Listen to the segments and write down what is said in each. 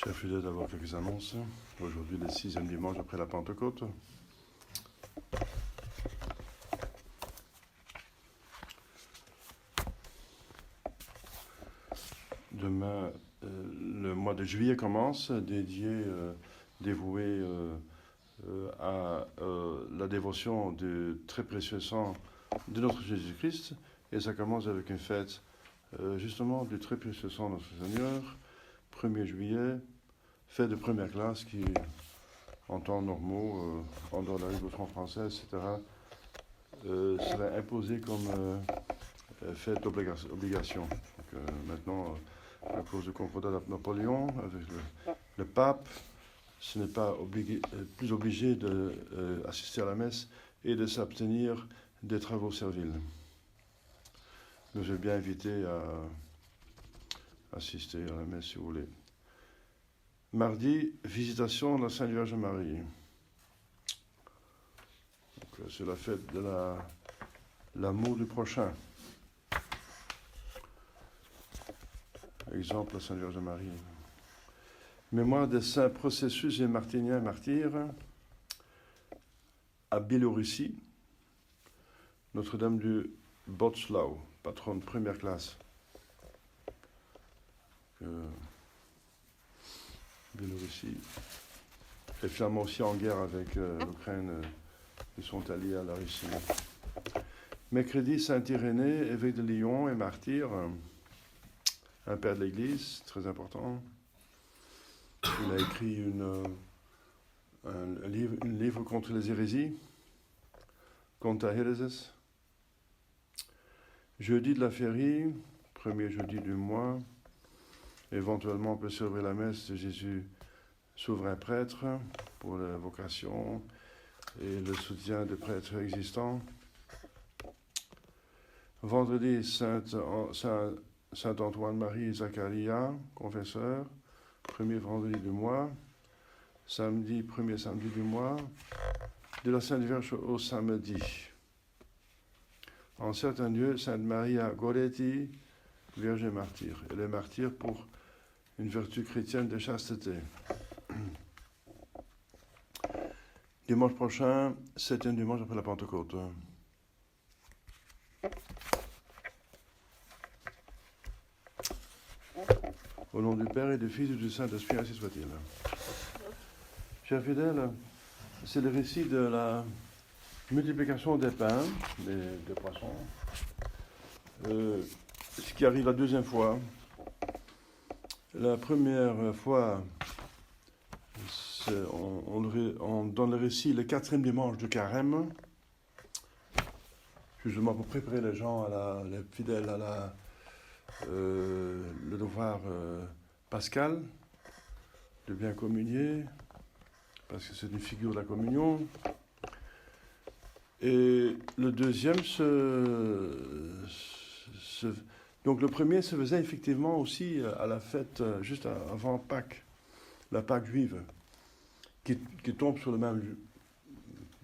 Chers fidèles, d'avoir quelques annonces. Aujourd'hui, le 6e dimanche après la Pentecôte. Demain, le mois de juillet commence, dévoué à la dévotion du très précieux sang de notre Jésus-Christ. Et ça commence avec une fête, justement, du très précieux sang de notre Seigneur, 1er juillet, fête de première classe qui, en temps normaux, en dehors de la Révolution française, etc., serait imposée comme fête d'obligation. Maintenant, à cause du concordat de Napoléon, avec le pape, ce n'est pas plus obligé d'assister à la messe et de s'abstenir des travaux serviles. Je vous ai bien invité à assister à la messe si vous voulez. Mardi, visitation de la Sainte Vierge Marie. C'est la fête de l'amour du prochain. Exemple, la Sainte Vierge Marie. Mémoire des saints Processus et Martinien martyrs à Biélorussie. Notre-Dame du Botslav, patronne première classe. Biélorussie est finalement aussi en guerre avec l'Ukraine. Ils sont alliés à la Russie. Mercredi, Saint-Irénée, évêque de Lyon et martyr, un père de l'Église, très important. Il a écrit un livre contre les hérésies, Contra Hereses. Jeudi de la Férie, premier jeudi du mois. Éventuellement, on peut célébrer la messe de Jésus, souverain prêtre, pour la vocation et le soutien des prêtres existants. Vendredi, Saint-Antoine-Marie Zacharia, confesseur, premier vendredi du mois. Samedi, premier samedi du mois. De la Sainte Vierge au samedi. En certains lieux, Sainte Maria Goretti, Vierge et martyr. Elle est martyr pour une vertu chrétienne de chasteté. Dimanche prochain, 7e dimanche après la Pentecôte. Au nom du Père et du Fils et du Saint-Esprit, ainsi soit-il. Chers fidèles, c'est le récit de la multiplication des pains, des poissons, ce qui arrive la deuxième fois. La première fois, on donne le récit le 4e dimanche de Carême, justement pour préparer les gens, les fidèles, à le devoir pascal, de bien communier, parce que c'est une figure de la communion. Et le deuxième, donc le premier se faisait effectivement aussi à la fête, juste avant Pâques, la Pâques juive, qui tombe sur le même,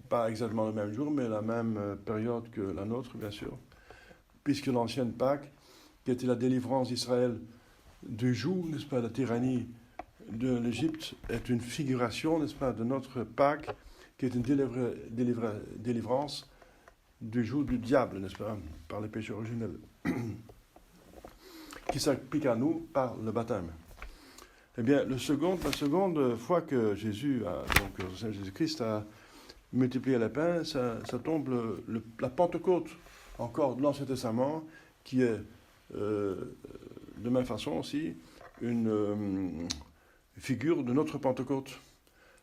pas exactement le même jour, mais la même période que la nôtre, bien sûr, puisque l'ancienne Pâques, qui était la délivrance d'Israël du joug, n'est-ce pas, de la tyrannie de l'Égypte, est une figuration, n'est-ce pas, de notre Pâques, qui est une délivrance du joug du diable, n'est-ce pas, par les péchés originels, qui s'applique à nous par le baptême. Eh bien, la seconde fois que Jésus-Christ a multiplié les pains, ça tombe la Pentecôte, encore de l'Ancien Testament, qui est de même façon aussi une figure de notre Pentecôte.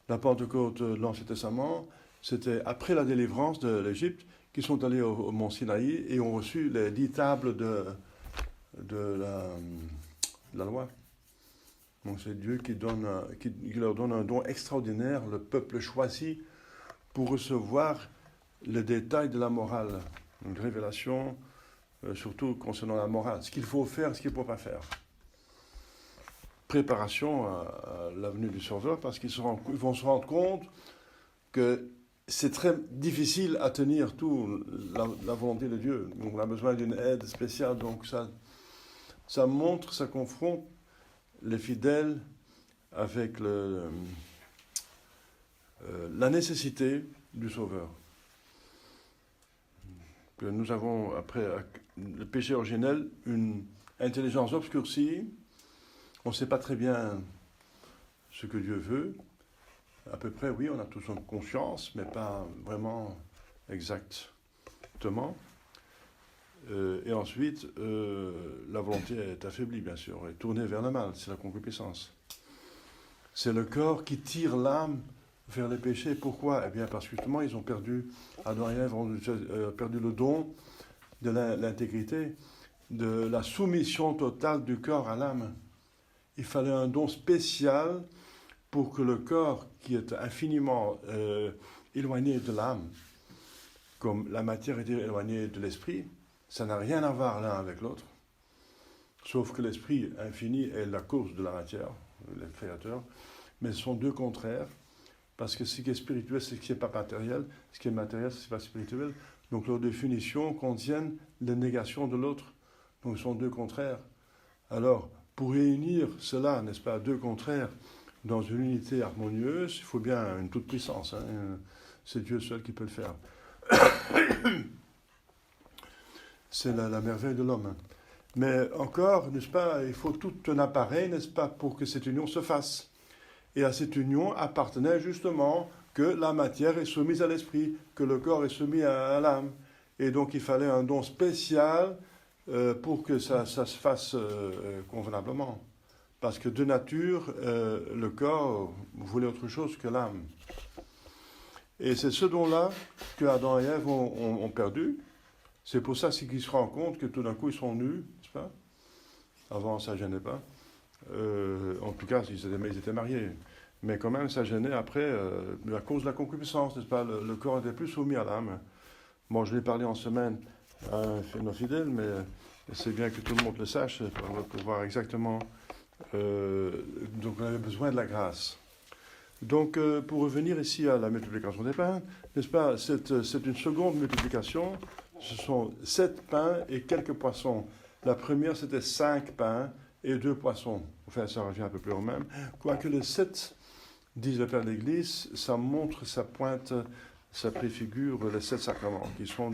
La Pentecôte de l'Ancien Testament, c'était après la délivrance de l'Égypte, qui sont allés au mont Sinaï et ont reçu les 10 tables de la loi. Donc c'est Dieu qui leur donne un don extraordinaire, le peuple choisi, pour recevoir les détails de la morale. Une révélation, surtout concernant la morale, ce qu'il faut faire, ce qu'il ne faut pas faire. Préparation à la venue du Sauveur, parce qu'ils vont se rendre compte que c'est très difficile à tenir tout la volonté de Dieu. Donc on a besoin d'une aide spéciale. Donc ça montre, ça confronte les fidèles avec la nécessité du Sauveur. Que nous avons, après le péché originel, une intelligence obscurcie. On ne sait pas très bien ce que Dieu veut. À peu près, oui, on a tous une conscience, mais pas vraiment exactement. Et ensuite, la volonté est affaiblie, bien sûr, et tournée vers le mal, c'est la concupiscence. C'est le corps qui tire l'âme vers les péchés. Pourquoi ? Eh bien, parce que justement, ils ont perdu, Adam et Ève ont perdu le don de l'intégrité, de la soumission totale du corps à l'âme. Il fallait un don spécial pour que le corps, qui est infiniment éloigné de l'âme, comme la matière est éloignée de l'esprit, ça n'a rien à voir l'un avec l'autre, sauf que l'esprit infini est la cause de la matière, le créateur, mais ce sont deux contraires, parce que ce qui est spirituel, c'est ce qui n'est pas matériel, ce qui est matériel, c'est ce qui n'est pas spirituel. Donc leurs définitions contiennent la négation de l'autre, donc ce sont deux contraires. Alors, pour réunir cela, n'est-ce pas, deux contraires, dans une unité harmonieuse, il faut bien une toute puissance, hein, c'est Dieu seul qui peut le faire. C'est la merveille de l'homme. Mais encore, n'est-ce pas, il faut tout un appareil, n'est-ce pas, pour que cette union se fasse. Et à cette union appartenait justement que la matière est soumise à l'esprit, que le corps est soumis à l'âme. Et donc il fallait un don spécial pour que ça se fasse convenablement. Parce que de nature, le corps voulait autre chose que l'âme. Et c'est ce don-là que Adam et Ève ont perdu. C'est pour ça qu'ils se rendent compte que tout d'un coup, ils sont nus, n'est-ce pas ? Avant, ça ne gênait pas. En tout cas, ils étaient mariés. Mais quand même, ça gênait après, à cause de la concupiscence, n'est-ce pas ? Le corps était plus soumis à l'âme. Bon, je l'ai parlé en semaine à nos fidèles, mais c'est bien que tout le monde le sache pour voir exactement. Donc, on avait besoin de la grâce. Donc, pour revenir ici à la multiplication des pains, n'est-ce pas, c'est une seconde multiplication. Ce sont 7 pains et quelques poissons. La première, c'était 5 pains et 2 poissons. Enfin, ça revient un peu plus au même. Quoique le 7, disent le Père de l'Église, ça montre, ça pointe, ça préfigure les 7 sacrements, qui sont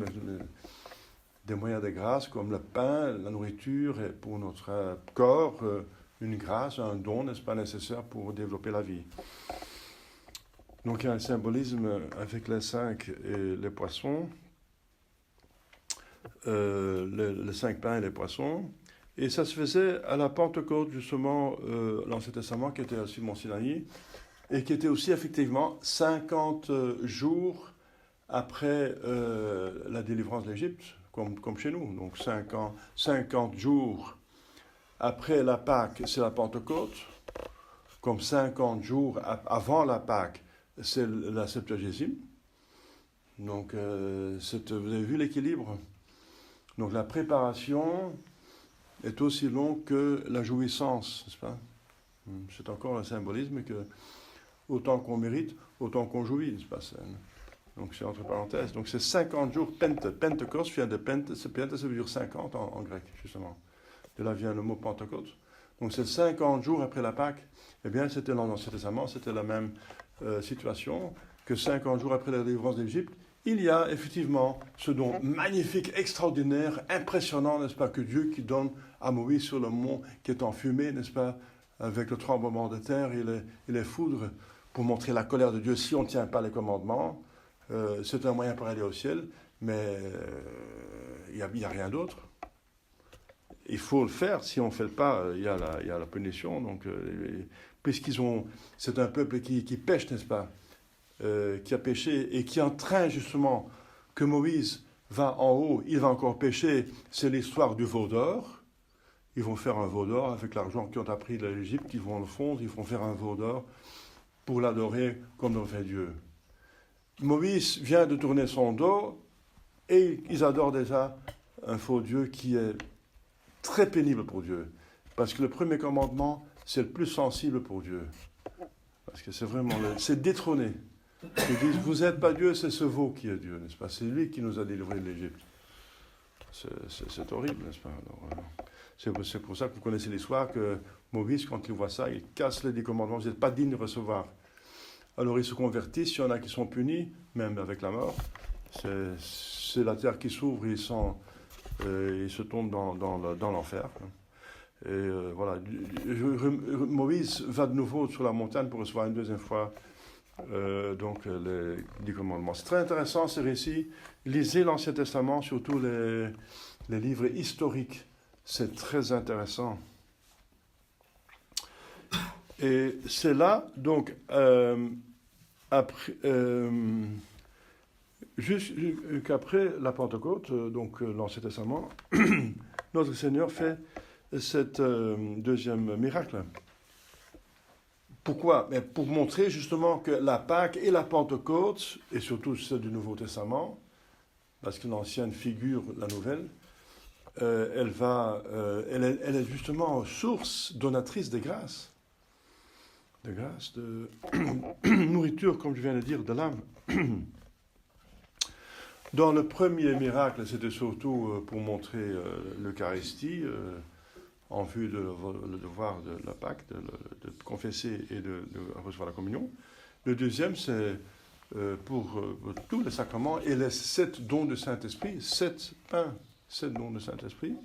des moyens de grâce, comme le pain, la nourriture, et pour notre corps, une grâce, un don, n'est-ce pas, nécessaire pour développer la vie. Donc il y a un symbolisme avec les 5 et les poissons, les 5 pains et les poissons. Et ça se faisait à la Pentecôte, justement, l'Ancien Testament, qui était aussi Mont Sinaï, et qui était aussi effectivement 50 jours après la délivrance de l'Égypte, comme chez nous. Donc 50 jours après la Pâque, c'est la Pentecôte, comme 50 jours avant la Pâque, c'est la Septuagésime. Donc, vous avez vu l'équilibre. Donc, la préparation est aussi longue que la jouissance, n'est-ce pas ? C'est encore un symbolisme que autant qu'on mérite, autant qu'on jouit, n'est-ce pas ? Donc, c'est entre parenthèses. Donc, c'est 50 jours Pente. Pentecost vient de Pente, ça veut dire 50 en grec, justement. De là vient le mot Pentecôte. Donc, c'est 50 jours après la Pâque. Eh bien, c'était dans l'Ancien Testament, c'était la même situation que 50 jours après la délivrance d'Égypte. Il y a effectivement ce don magnifique, extraordinaire, impressionnant, n'est-ce pas, que Dieu qui donne à Moïse sur le mont qui est en fumée, n'est-ce pas, avec le tremblement de terre et les foudres, pour montrer la colère de Dieu si on ne tient pas les commandements. C'est un moyen pour aller au ciel, mais il n'y a rien d'autre. Il faut le faire, si on ne fait le pas, il y a la punition. Donc, c'est un peuple qui pêche, n'est-ce pas, qui a péché et qui est en train justement que Moïse va en haut, il va encore pécher, c'est l'histoire du veau d'or. Ils vont faire un veau d'or avec l'argent qu'ils ont appris de l'Égypte, ils vont le fondre, ils vont faire un veau d'or pour l'adorer comme le vrai Dieu. Moïse vient de tourner son dos et ils adorent déjà un faux Dieu qui est très pénible pour Dieu. Parce que le premier commandement, c'est le plus sensible pour Dieu. Parce que c'est vraiment, c'est détrôné. Ils disent, vous n'êtes pas Dieu, c'est ce veau qui est Dieu, n'est-ce pas ? C'est lui qui nous a délivrés de l'Égypte. C'est horrible, n'est-ce pas ? Alors, C'est pour ça que vous connaissez l'histoire que Moïse, quand il voit ça, il casse les 10 commandements. Vous n'êtes pas digne de recevoir. Alors ils se convertissent, il y en a qui sont punis, même avec la mort. C'est la terre qui s'ouvre, ils se tombent dans l'enfer. Et voilà, Moïse va de nouveau sur la montagne pour recevoir une deuxième fois les 10 commandements. C'est très intéressant ces récits. Lisez l'Ancien Testament, surtout les livres historiques. C'est très intéressant. Et c'est là, donc, qu'après la Pentecôte, donc l'Ancien Testament, notre Seigneur fait cet deuxième miracle. Pourquoi? Mais pour montrer justement que la Pâque et la Pentecôte, et surtout celle du Nouveau Testament, parce que l'ancienne figure la nouvelle, elle est justement source donatrice de grâce. De grâce, de nourriture, comme je viens de dire, de l'âme. Dans le premier miracle, c'était surtout pour montrer l'Eucharistie, en vue de le devoir de la Pâque, de confesser et de recevoir la communion. Le deuxième, c'est pour tous les sacrements et les 7 dons de Saint-Esprit, 7 pains, 7 dons de Saint-Esprit,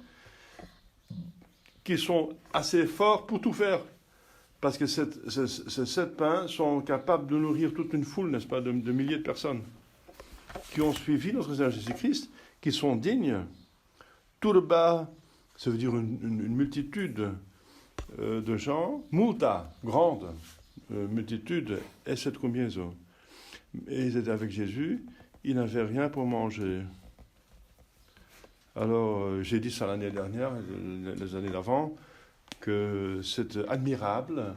qui sont assez forts pour tout faire. Parce que ces 7 pains sont capables de nourrir toute une foule, n'est-ce pas, de milliers de personnes qui ont suivi notre Seigneur Jésus-Christ, qui sont dignes. Tout le bas, ça veut dire une multitude de gens, multa, grande multitude, et cette combinaison. Et ils étaient avec Jésus, ils n'avaient rien pour manger. Alors, j'ai dit ça l'année dernière, les années d'avant, que c'est admirable,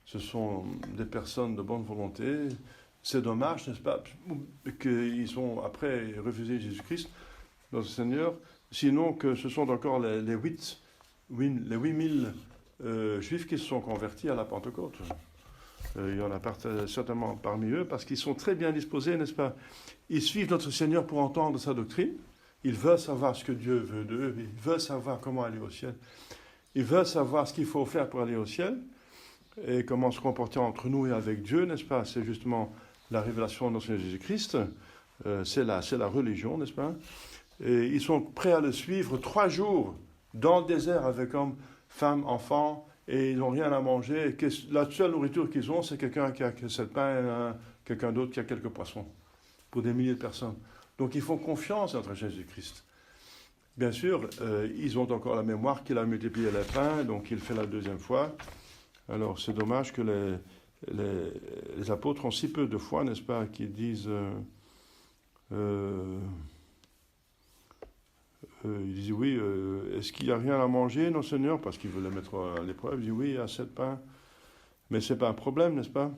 ce sont des personnes de bonne volonté. C'est dommage, n'est-ce pas, qu'ils ont après refusé Jésus-Christ, notre Seigneur, sinon que ce sont encore les 8000 Juifs qui se sont convertis à la Pentecôte. Il y en a certainement parmi eux, parce qu'ils sont très bien disposés, n'est-ce pas? Ils suivent notre Seigneur pour entendre sa doctrine. Ils veulent savoir ce que Dieu veut d'eux. Ils veulent savoir comment aller au ciel. Ils veulent savoir ce qu'il faut faire pour aller au ciel et comment se comporter entre nous et avec Dieu, n'est-ce pas? C'est justement la révélation de notre Seigneur Jésus-Christ. C'est la religion, n'est-ce pas? Et ils sont prêts à le suivre 3 jours dans le désert avec hommes, femmes, enfants, et ils n'ont rien à manger. Et la seule nourriture qu'ils ont, c'est quelqu'un qui a 7 pains et quelqu'un d'autre qui a quelques poissons, pour des milliers de personnes. Donc ils font confiance à notre Jésus-Christ. Bien sûr, ils ont encore la mémoire qu'il a multiplié les pains, donc il fait la deuxième fois. Alors c'est dommage que les apôtres ont si peu de foi, n'est-ce pas, qu'ils disent... ils disent oui, est-ce qu'il n'y a rien à manger, non Seigneur? Parce qu'ils veulent les mettre à l'épreuve. Ils disent oui, il y a 7 pains. Mais ce n'est pas un problème, n'est-ce pas?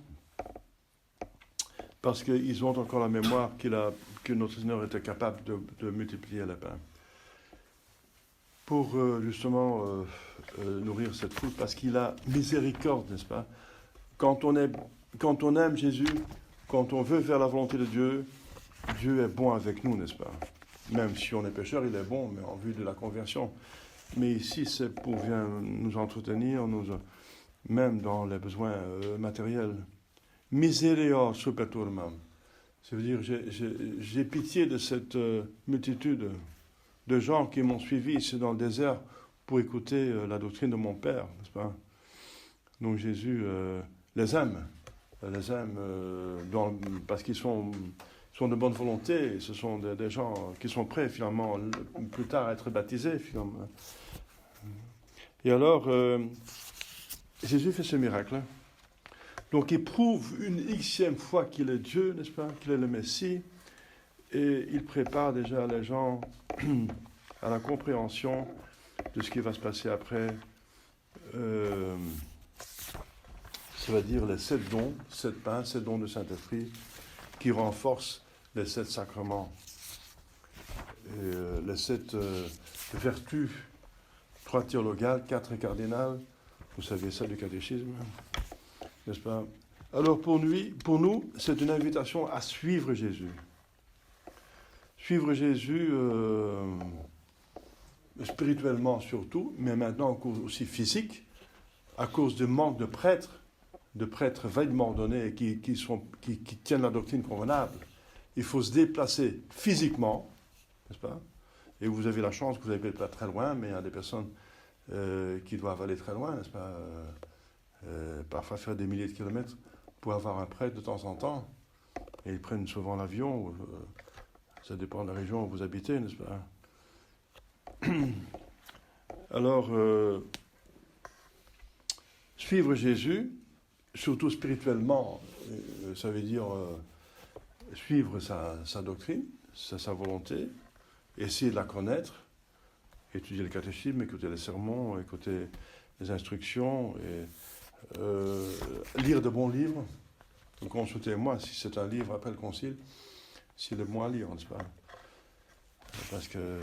Parce qu'ils ont encore la mémoire que notre Seigneur était capable de multiplier les pains. Pour justement nourrir cette foule, parce qu'il a miséricorde, n'est-ce pas? Quand on aime Jésus, quand on veut faire la volonté de Dieu, Dieu est bon avec nous, n'est-ce pas? Même si on est pécheur, il est bon, mais en vue de la conversion. Mais ici, c'est pour nous entretenir, même dans les besoins matériels. Miserio supertur mam. Ça veut dire, j'ai pitié de cette multitude de gens qui m'ont suivi ici dans le désert pour écouter la doctrine de mon Père, n'est-ce pas? Donc Jésus les aime parce qu'ils sont de bonne volonté, ce sont des gens qui sont prêts finalement plus tard à être baptisés finalement. Et alors, Jésus fait ce miracle. Donc il prouve une xème fois qu'il est Dieu, n'est-ce pas, qu'il est le Messie, et il prépare déjà les gens à la compréhension de ce qui va se passer après. Ça va dire les 7 dons, 7 pains, 7 dons de Saint-Esprit, qui renforcent les 7 sacrements. Et les 7 vertus, 3 théologales, 4 cardinales, vous savez ça du catéchisme, n'est-ce pas? Alors pour nous, c'est une invitation à suivre Jésus. Suivre Jésus, spirituellement surtout, mais maintenant aussi physique, à cause du manque de prêtres vaillamment ordonnés qui tiennent la doctrine convenable. Il faut se déplacer physiquement, n'est-ce pas? Et vous avez la chance que vous n'avez pas très loin, mais il y a des personnes qui doivent aller très loin, n'est-ce pas? Parfois faire des milliers de kilomètres pour avoir un prêtre de temps en temps. Et ils prennent souvent l'avion, ça dépend de la région où vous habitez, n'est-ce pas? Alors, suivre Jésus, surtout spirituellement, ça veut dire suivre sa doctrine, sa volonté, essayer de la connaître, étudier le catéchisme, écouter les sermons, écouter les instructions, et lire de bons livres. Consultez-moi si c'est un livre après le concile, s'il est bon à lire, n'est-ce pas? Parce que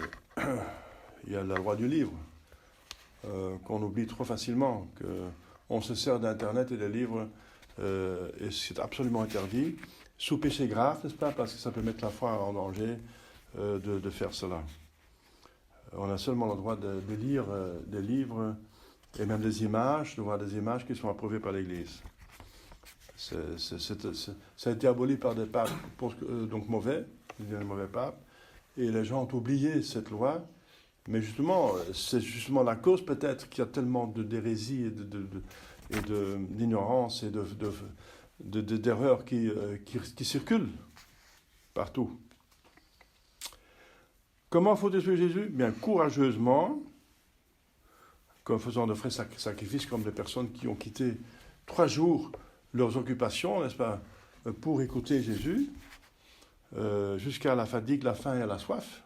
il y a la loi du livre qu'on oublie trop facilement, qu'on se sert d'Internet et des livres, et c'est absolument interdit, sous péché grave, n'est-ce pas? Parce que ça peut mettre la foi en danger de faire cela. On a seulement le droit de lire des livres et même des images, de voir des images qui sont approuvées par l'Église. Ça a été aboli par des papes donc mauvais, des mauvais papes, et les gens ont oublié cette loi. Mais justement, c'est justement la cause peut-être qu'il y a tellement d'hérésie et d'ignorance et d'erreurs qui circulent partout. Comment faut-il suivre Jésus? Bien courageusement, comme faisant de vrais sacrifices, comme des personnes qui ont quitté 3 jours leurs occupations, n'est-ce pas, pour écouter Jésus, jusqu'à la fatigue, la faim et la soif,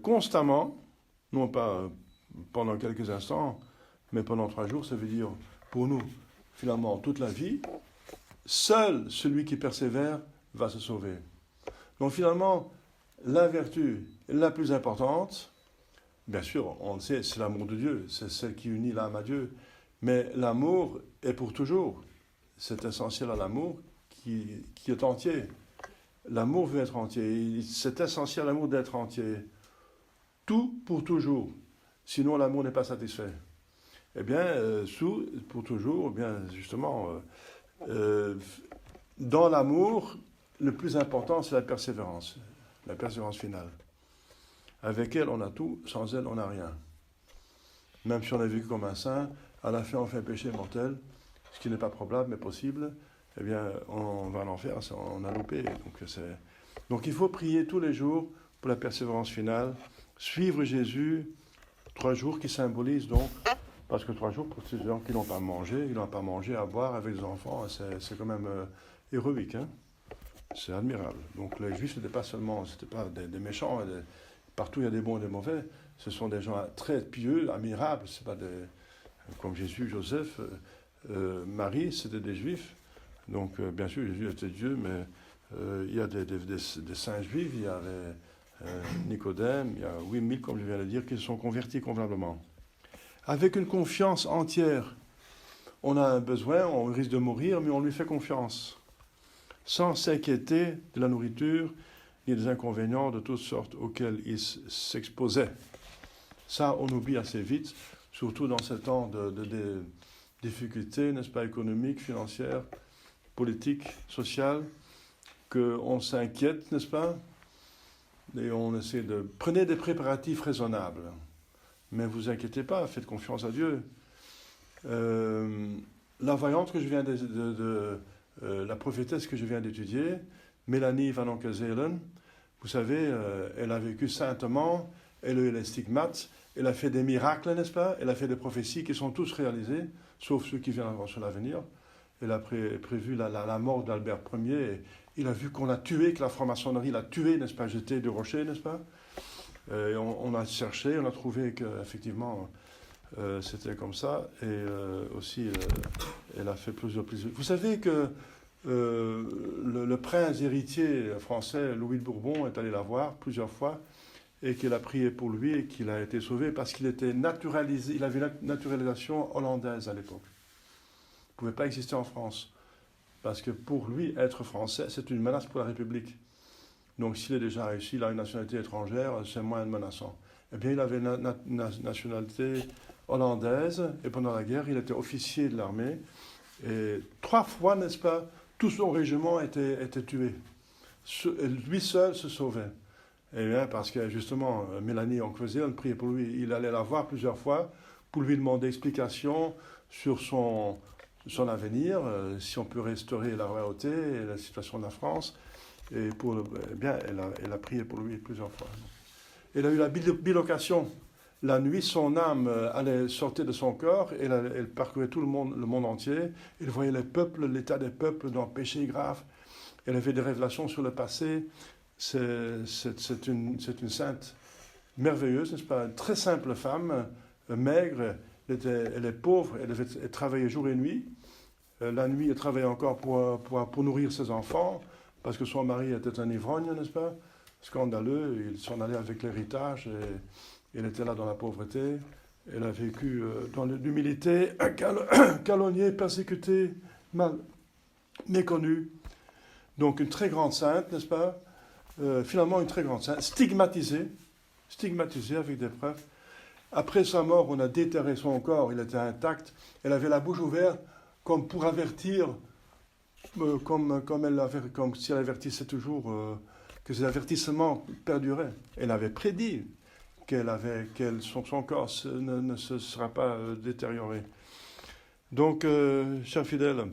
constamment, non pas pendant quelques instants, mais pendant 3 jours, ça veut dire pour nous, finalement, toute la vie, seul celui qui persévère va se sauver. Donc finalement, la vertu la plus importante, bien sûr, on le sait, c'est l'amour de Dieu, c'est celle qui unit l'âme à Dieu. Mais l'amour est pour toujours. C'est essentiel à l'amour qui est entier. L'amour veut être entier. C'est essentiel à l'amour d'être entier. Tout pour toujours. Sinon, l'amour n'est pas satisfait. Eh bien, pour toujours, eh bien, justement, dans l'amour, le plus important, c'est la persévérance finale. Avec elle, on a tout, sans elle, on n'a rien. Même si on a vécu comme un saint, à la fin, on fait un péché mortel, ce qui n'est pas probable, mais possible, eh bien, on va en enfer, on a loupé. Donc, il faut prier tous les jours pour la persévérance finale, suivre Jésus, 3 jours qui symbolisent donc, parce que 3 jours, pour ces gens qui n'ont pas mangé, ils n'ont pas mangé à boire avec les enfants, c'est quand même héroïque, hein? C'est admirable. Donc, les Juifs, c'était pas des méchants, partout il y a des bons et des mauvais, ce sont des gens très pieux, admirables, c'est pas comme Jésus, Joseph, Marie, c'était des Juifs. Donc, bien sûr, Jésus était Dieu, mais il y a des saints Juifs, il y a Nicodème, il y a 8000, comme je viens de le dire, qui se sont convertis convenablement. Avec une confiance entière, on a un besoin, on risque de mourir, mais on lui fait confiance, sans s'inquiéter de la nourriture ni des inconvénients de toutes sortes auxquels il s'exposait. Ça, on oublie assez vite, surtout dans ce temps de difficultés, n'est-ce pas, économiques, financières, politiques, sociales, qu'on s'inquiète, n'est-ce pas, et on essaie prenez des préparatifs raisonnables, mais ne vous inquiétez pas, faites confiance à Dieu. La voyante que je viens la prophétesse que je viens d'étudier, Mélanie Van Onkenzelen, vous savez, elle a vécu saintement, elle a eu les stigmates, elle a fait des miracles, n'est-ce pas? Elle a fait des prophéties qui sont tous réalisées, sauf ceux qui viennent sur l'avenir. Elle a prévu la mort d'Albert Ier. Il a vu qu'on l'a tué, que la franc-maçonnerie l'a tué, n'est-ce pas? Jeté du rocher, n'est-ce pas? Et on a cherché, on a trouvé qu'effectivement, c'était comme ça. Et aussi, elle a fait plusieurs. Vous savez que le prince héritier français, Louis de Bourbon, est allé la voir plusieurs fois et qu'il a prié pour lui et qu'il a été sauvé parce qu'il était naturalisé, il avait une naturalisation hollandaise à l'époque. Il ne pouvait pas exister en France parce que pour lui, être français, c'est une menace pour la République. Donc s'il est déjà réussi, il a une nationalité étrangère, c'est moins menaçant. eh bien, il avait une nationalité hollandaise, et pendant la guerre, il était officier de l'armée. Et 3 fois, n'est-ce pas, tout son régiment était tué. Lui seul se sauvait. Et bien, parce que justement, Mélanie Onkveseel priait pour lui. Il allait la voir plusieurs fois pour lui demander explication sur son avenir, si on peut restaurer la royauté et la situation de la France. Et eh bien, elle a prié pour lui plusieurs fois. Elle a eu la bilocation. La nuit, son âme allait sortir de son corps et elle parcourait tout le monde entier. Elle voyait les peuples, l'état des peuples dans le péché grave. Elle avait des révélations sur le passé. C'est une sainte merveilleuse, n'est-ce pas? Une très simple femme, maigre. Elle est pauvre, elle travaillait jour et nuit. La nuit, elle travaillait encore pour nourrir ses enfants, parce que son mari était un ivrogne, n'est-ce pas? Scandaleux, il s'en allait avec l'héritage, et elle était là dans la pauvreté. Elle a vécu dans l'humilité, calomniée, persécutée, méconnue. Donc une très grande sainte, n'est-ce pas? Finalement, une très grande sainte, stigmatisée avec des preuves. Après sa mort, on a déterré son corps, il était intact. Elle avait la bouche ouverte comme pour avertir, comme si elle avertissait toujours, que ces avertissements perduraient. Elle avait prédit son corps ne se sera pas détérioré. Donc, chers fidèles,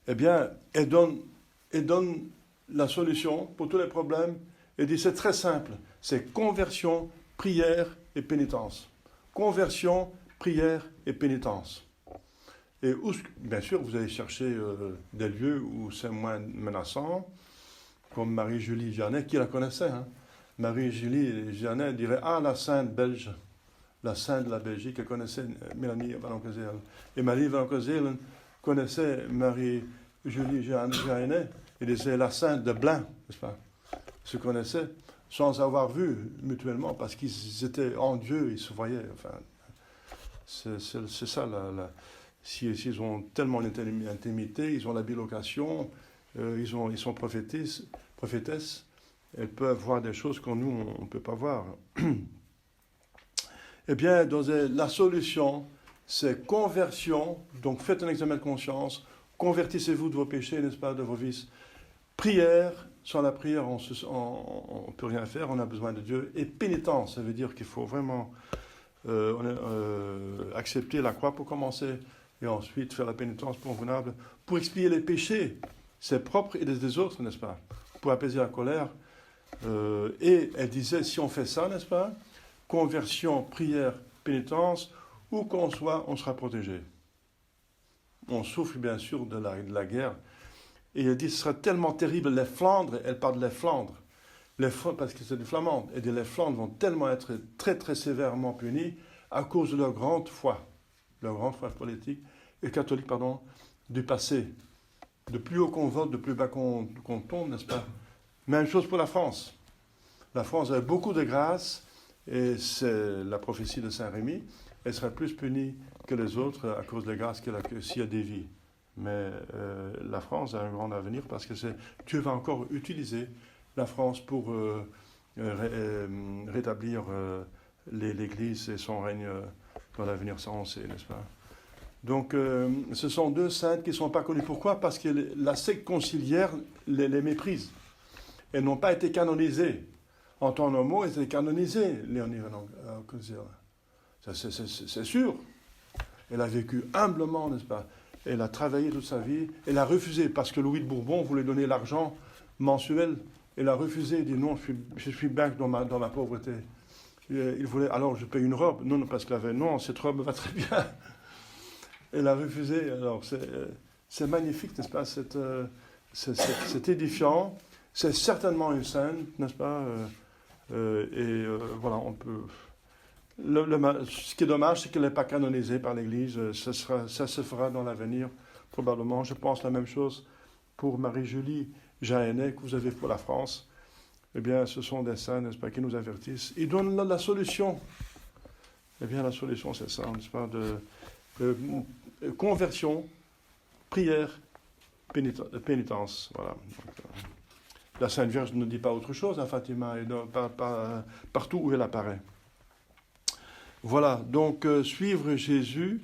eh bien, elle donne la solution pour tous les problèmes. Elle dit, c'est très simple, c'est conversion, prière et pénitence. Conversion, prière et pénitence. Et bien sûr, vous allez chercher des lieux où c'est moins menaçant, comme Marie-Julie Vianney, qui la connaissait. Hein. Marie-Julie Vianney dirait, ah, la sainte belge, la sainte de la Belgique, elle connaissait Mélanie Van Onkveseel. Et Marie Van Onkveseel connaissait Marie-Julie Vianney, et disait la sainte de Blain, n'est-ce pas? Ils se connaissaient sans avoir vu mutuellement, parce qu'ils étaient en Dieu, ils se voyaient. Enfin, c'est ça, s'ils ont tellement d'intimité, ils ont la bilocation, ils sont prophétesses, elles peuvent voir des choses que nous, on ne peut pas voir. Eh bien, la solution, c'est conversion. Donc, faites un examen de conscience, convertissez-vous de vos péchés, n'est-ce pas, de vos vices. Prière, sans la prière, on ne peut rien faire, on a besoin de Dieu. Et pénitence, ça veut dire qu'il faut vraiment accepter la croix pour commencer, et ensuite faire la pénitence convenable, pour expier les péchés, ses propres et des autres, n'est-ce pas, pour apaiser la colère. Et elle disait, si on fait ça, n'est-ce pas, conversion, prière, pénitence, où qu'on soit, on sera protégé. On souffre bien sûr de la guerre. Et elle dit, ce sera tellement terrible, les Flandres, elle parle de les Flandres, parce que c'est des Flamandes, et les Flandres vont tellement être très très sévèrement punis à cause de leur grande foi politique, et catholique, du passé. De plus haut qu'on vote, de plus bas qu'on tombe, n'est-ce pas? Même chose pour la France. La France a beaucoup de grâce, et c'est la prophétie de Saint Rémy, elle sera plus punie que les autres à cause des grâces s'il y a des vies. Mais la France a un grand avenir parce que Dieu va encore utiliser la France pour rétablir l'Église et son règne dans l'avenir sans sait, n'est-ce pas? Donc, ce sont deux saintes qui ne sont pas connues. Pourquoi? Parce que la secte conciliaire les méprise. Elles n'ont pas été canonisées. En temps normaux, elles étaient canonisées, Léonie Van Onkveseel. C'est sûr. Elle a vécu humblement, n'est-ce pas? Elle a travaillé toute sa vie. Elle a refusé, parce que Louis de Bourbon voulait donner l'argent mensuel. Elle a refusé. Elle dit non, je suis bien dans ma pauvreté. Il voulait, alors je paye une robe. Non, parce qu'elle avait, non, cette robe va très bien. Elle a refusé. Alors c'est magnifique, n'est-ce pas? C'est édifiant. C'est certainement une sainte, n'est-ce pas? Voilà, on peut. Ce qui est dommage, c'est qu'elle n'est pas canonisée par l'Église. Ça se fera dans l'avenir, probablement. Je pense la même chose pour Marie-Julie Jahennet, que vous avez pour la France. Eh bien, ce sont des saints, n'est-ce pas, qui nous avertissent. Ils donnent la solution. Eh bien, la solution, c'est ça, n'est-ce pas, de conversion, prière, pénitence. Voilà. Donc, La Sainte Vierge ne dit pas autre chose à Fatima, et partout où elle apparaît. Voilà, donc suivre Jésus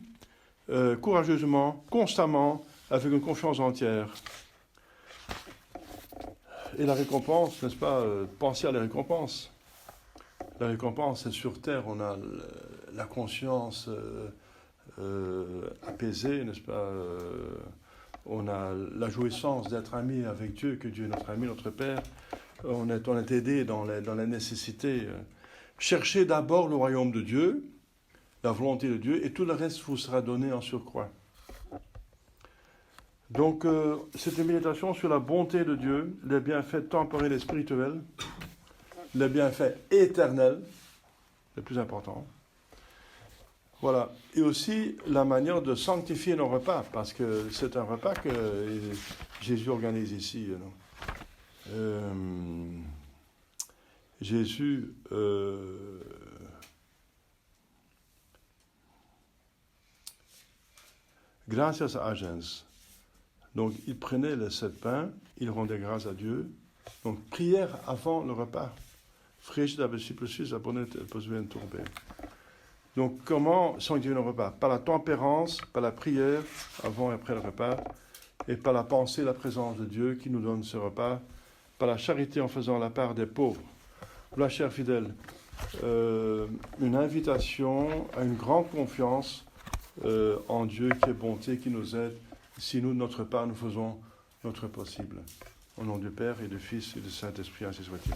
courageusement, constamment, avec une confiance entière. Et la récompense, n'est-ce pas, penser à la récompense. La récompense, c'est sur terre, on a la conscience apaisée, n'est-ce pas, on a la jouissance d'être ami avec Dieu, que Dieu est notre ami, notre Père. On est aidé dans la nécessité. Cherchez d'abord le royaume de Dieu, la volonté de Dieu, et tout le reste vous sera donné en surcroît. Donc, c'est une méditation sur la bonté de Dieu, les bienfaits temporels et spirituels, les bienfaits éternels, les plus importants. Voilà. Et aussi la manière de sanctifier nos repas, parce que c'est un repas que Jésus organise ici. Jésus gracias a agens. Donc, il prenait les 7 pains, il rendait grâce à Dieu. Donc, prière avant le repas. Vrees dat we precies abonnet besoin tomber. Donc, comment sanctifier le repas? Par la tempérance, par la prière avant et après le repas, et par la pensée, la présence de Dieu qui nous donne ce repas, par la charité en faisant la part des pauvres. Voilà, chers fidèles, une invitation à une grande confiance en Dieu qui est bonté, qui nous aide. Si nous, de notre part, nous faisons notre possible. Au nom du Père et du Fils et du Saint-Esprit, ainsi soit-il.